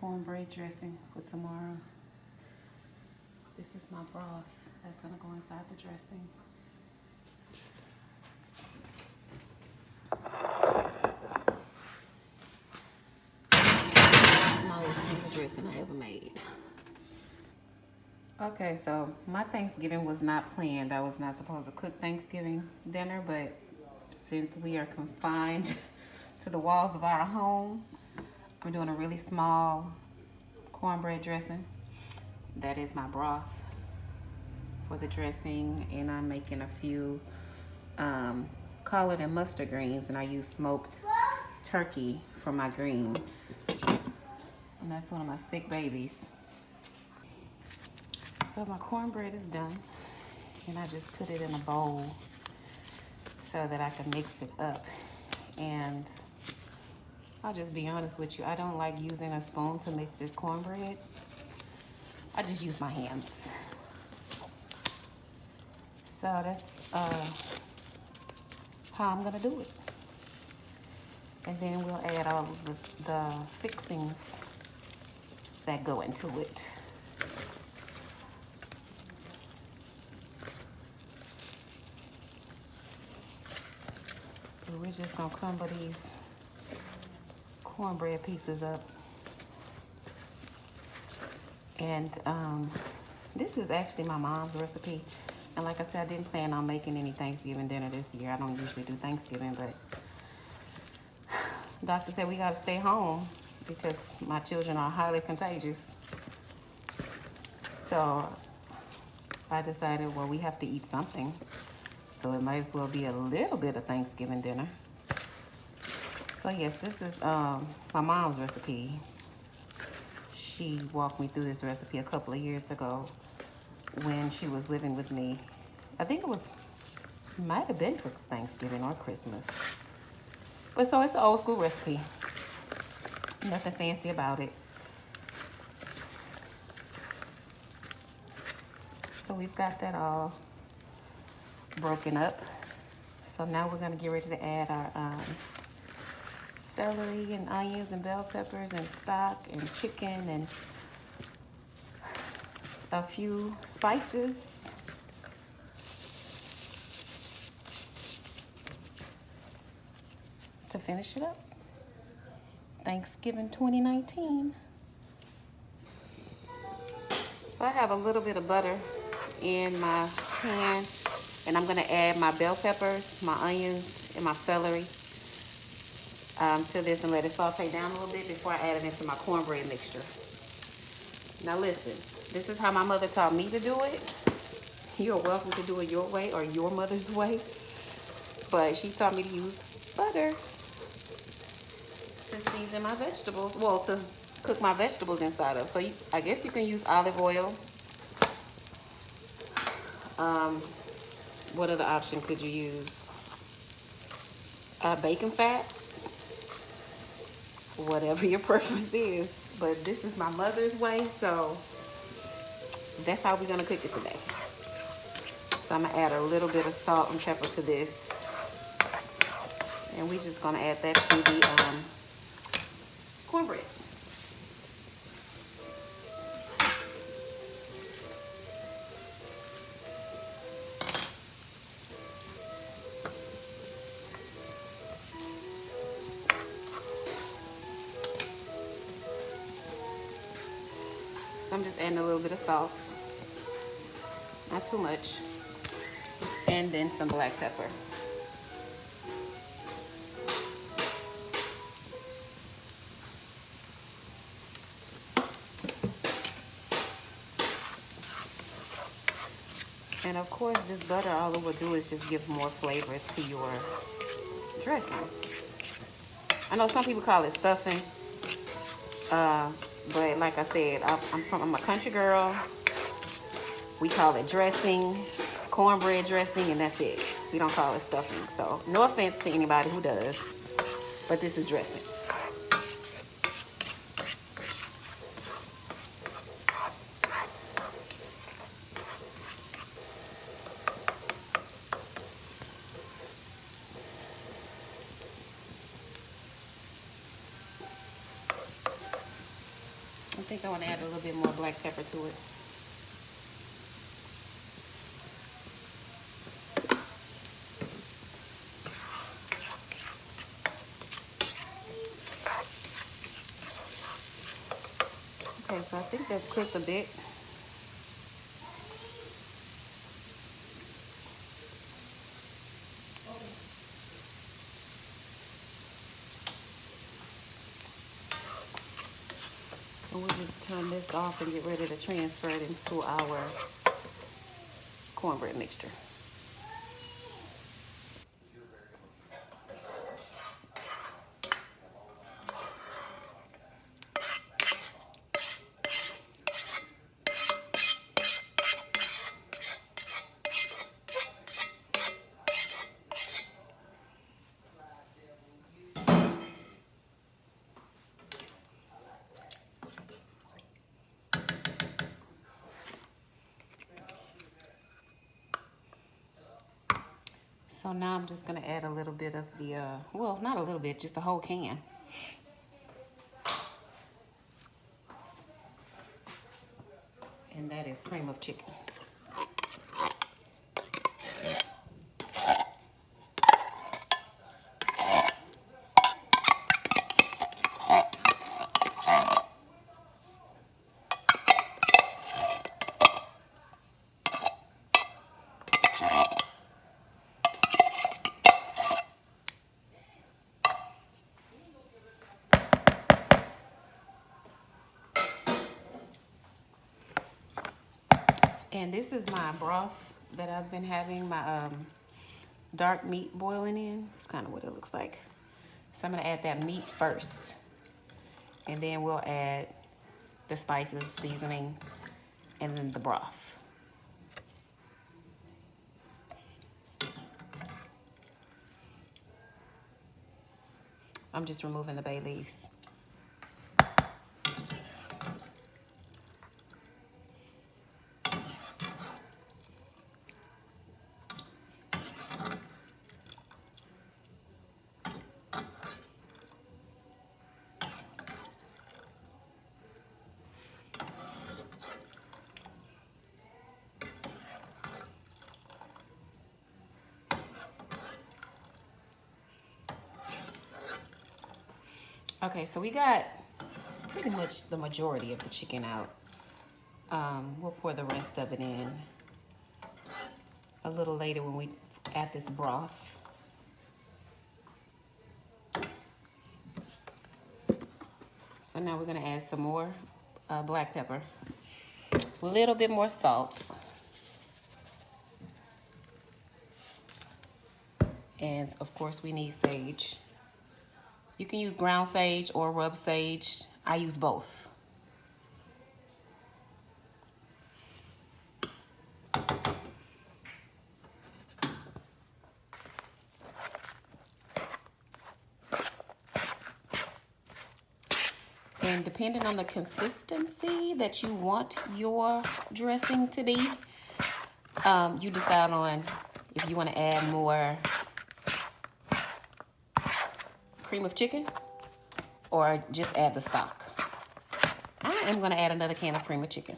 cornbread dressing for tomorrow. This is my broth that's gonna go inside the dressing. Smallest dressing I ever made. Okay, so my Thanksgiving was not planned. I was not supposed to cook Thanksgiving dinner, but since we are confined to the walls of our home, I'm doing a really small cornbread dressing. That is my broth for the dressing, and I'm making a few collard and mustard greens, and I use smoked turkey for my greens. And that's one of my sick babies. So my cornbread is done, and I just put it in a bowl so that I can mix it up. And I'll just be honest with you, I don't like using a spoon to mix this cornbread. I just use my hands. So that's how I'm gonna do it. And then we'll add all of the fixings that go into it. We're just gonna crumble these cornbread pieces up. And this is actually my mom's recipe. And like I said, I didn't plan on making any Thanksgiving dinner this year. I don't usually do Thanksgiving, but the doctor said we gotta stay home because my children are highly contagious. So I decided, well, we have to eat something. So it might as well be a little bit of Thanksgiving dinner. So yes, this is my mom's recipe. She walked me through this recipe a couple of years ago when she was living with me. I think might have been for Thanksgiving or Christmas. But so it's an old school recipe. Nothing fancy about it. So we've got that all broken up. So now we're gonna get ready to add our celery and onions and bell peppers and stock and chicken and a few spices. To finish it up. Thanksgiving 2019. So I have a little bit of butter in my pan, and I'm gonna add my bell peppers, my onions, and my celery to this and let it saute down a little bit before I add it into my cornbread mixture. Now listen, this is how my mother taught me to do it. You're welcome to do it your way or your mother's way, but she taught me to use butter to season my vegetables, well, to cook my vegetables inside of. So I guess you can use olive oil. What other option could you use? Bacon fat, whatever your preference is. But this is my mother's way, so that's how we're gonna cook it today. So I'm gonna add a little bit of salt and pepper to this. And we're just gonna add that to the cornbread. So I'm just adding a little bit of salt, not too much, and then some black pepper. And of course, this butter, all it will do is just give more flavor to your dressing. I know some people call it stuffing, but like I said, I'm a country girl. We call it dressing, cornbread dressing, and that's it. We don't call it stuffing. So no offense to anybody who does, but this is dressing. think I want to add a little bit more black pepper to it. Okay, so I think that's cooked a bit. And we'll just turn this off and get ready to transfer it into our cornbread mixture. So now I'm just gonna add a little bit of the, well, not a little bit, just the whole can. And that is cream of chicken. And this is my broth that I've been having my dark meat boiling in. It's kind of what it looks like. So I'm gonna add that meat first. And then we'll add the spices, seasoning, and then the broth. I'm just removing the bay leaves. Okay, so we got pretty much the majority of the chicken out. We'll pour the rest of it in a little later when we add this broth. So now we're gonna add some more black pepper, a little bit more salt, and of course we need sage. You can use ground sage or rub sage. I use both. And depending on the consistency that you want your dressing to be, you decide on if you want to add more cream of chicken or just add the stock. I am going to add another can of cream of chicken.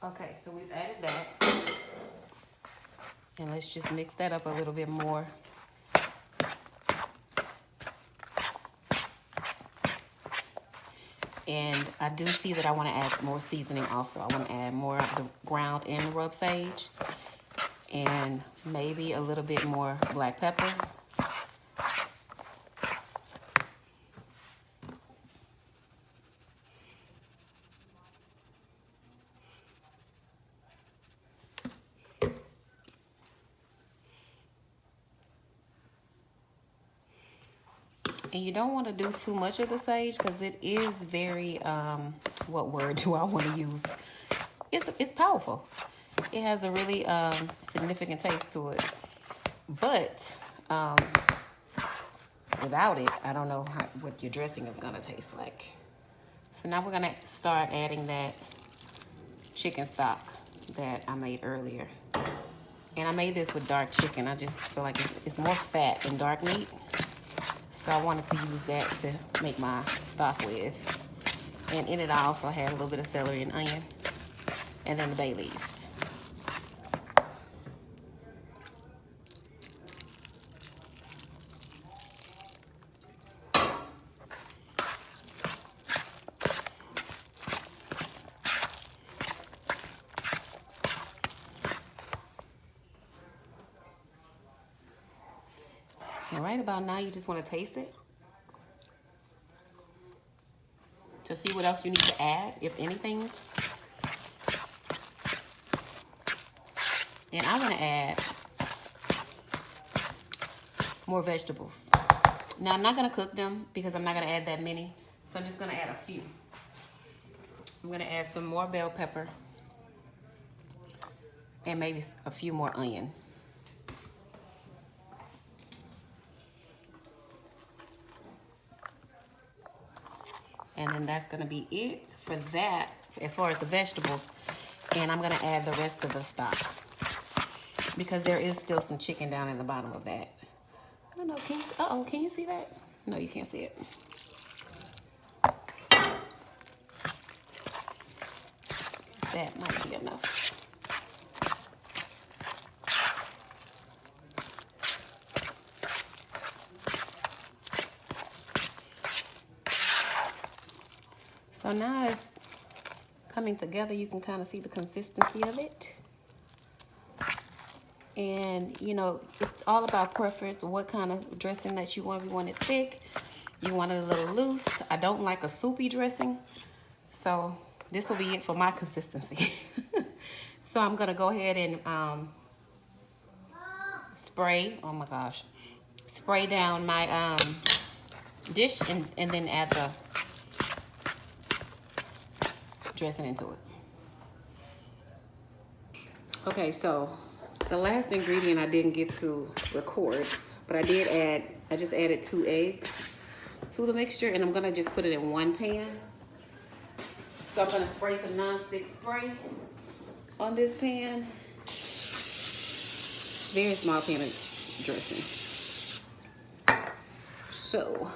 Okay, so we've added that. And let's just mix that up a little bit more. And I do see that I want to add more seasoning also. I want to add more of the ground and the rub sage. And maybe a little bit more black pepper. And you don't want to do too much of the sage because it is very, what word do I want to use? It's powerful. It has a really significant taste to it. But without it, I don't know what your dressing is going to taste like. So now we're going to start adding that chicken stock that I made earlier. And I made this with dark chicken. I just feel like it's more fat than dark meat. So I wanted to use that to make my stock with. And in it I also had a little bit of celery and onion. And then the bay leaves. And right about now, you just want to taste it to see what else you need to add, if anything. And I'm going to add more vegetables. Now, I'm not going to cook them because I'm not going to add that many. So I'm just going to add a few. I'm going to add some more bell pepper and maybe a few more onion. And then that's gonna be it for that, as far as the vegetables. And I'm gonna add the rest of the stock because there is still some chicken down in the bottom of that. I don't know, can you see that? No, you can't see it. That might be enough. So now it's coming together. You can kind of see the consistency of it. And, you know, it's all about preference, what kind of dressing that you want. If you want it thick, you want it a little loose. I don't like a soupy dressing, so this will be it for my consistency. So I'm going to go ahead and spray, oh my gosh, spray down my dish and then add the dressing into it. Okay, so the last ingredient I didn't get to record, but I just added 2 eggs to the mixture, and I'm gonna just put it in one pan. So I'm gonna spray some nonstick spray on this pan. Very small pan of dressing. So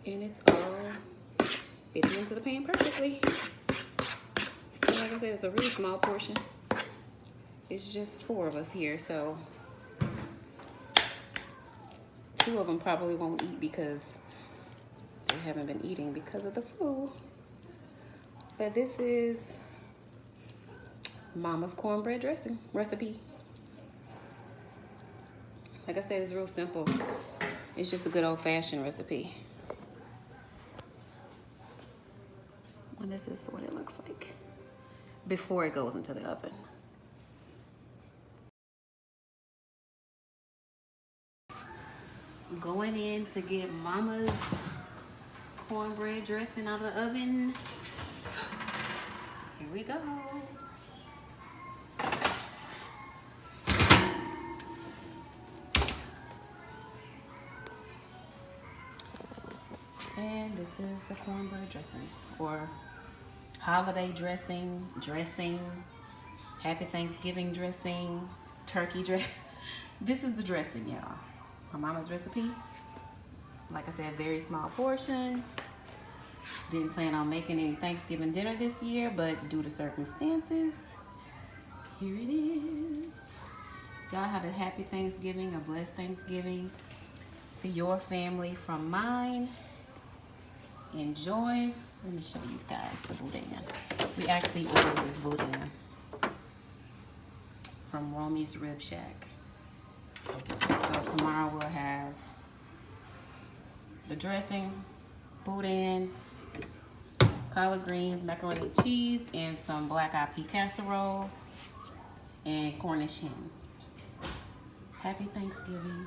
and it's all fitting into the pan perfectly. So like I said, it's a really small portion. It's just 4 of us here, so 2 of them probably won't eat because they haven't been eating because of the flu. But this is Mama's cornbread dressing recipe. Like I said, it's real simple. It's just a good old-fashioned recipe. And this is what it looks like before it goes into the oven. Going in to get Mama's cornbread dressing out of the oven. Here we go. And this is the cornbread dressing, or holiday dressing, Happy Thanksgiving dressing, turkey dress. This is the dressing, y'all. My Mama's recipe. Like I said, very small portion. Didn't plan on making any Thanksgiving dinner this year, but due to circumstances, here it is. Y'all have a happy Thanksgiving, a blessed Thanksgiving to your family from mine. Enjoy. Let me show you guys the boudin. We actually ordered this boudin from Romy's Rib Shack. So tomorrow we'll have the dressing, boudin, collard greens, macaroni and cheese, and some black eyed pea casserole, and Cornish hens. Happy Thanksgiving.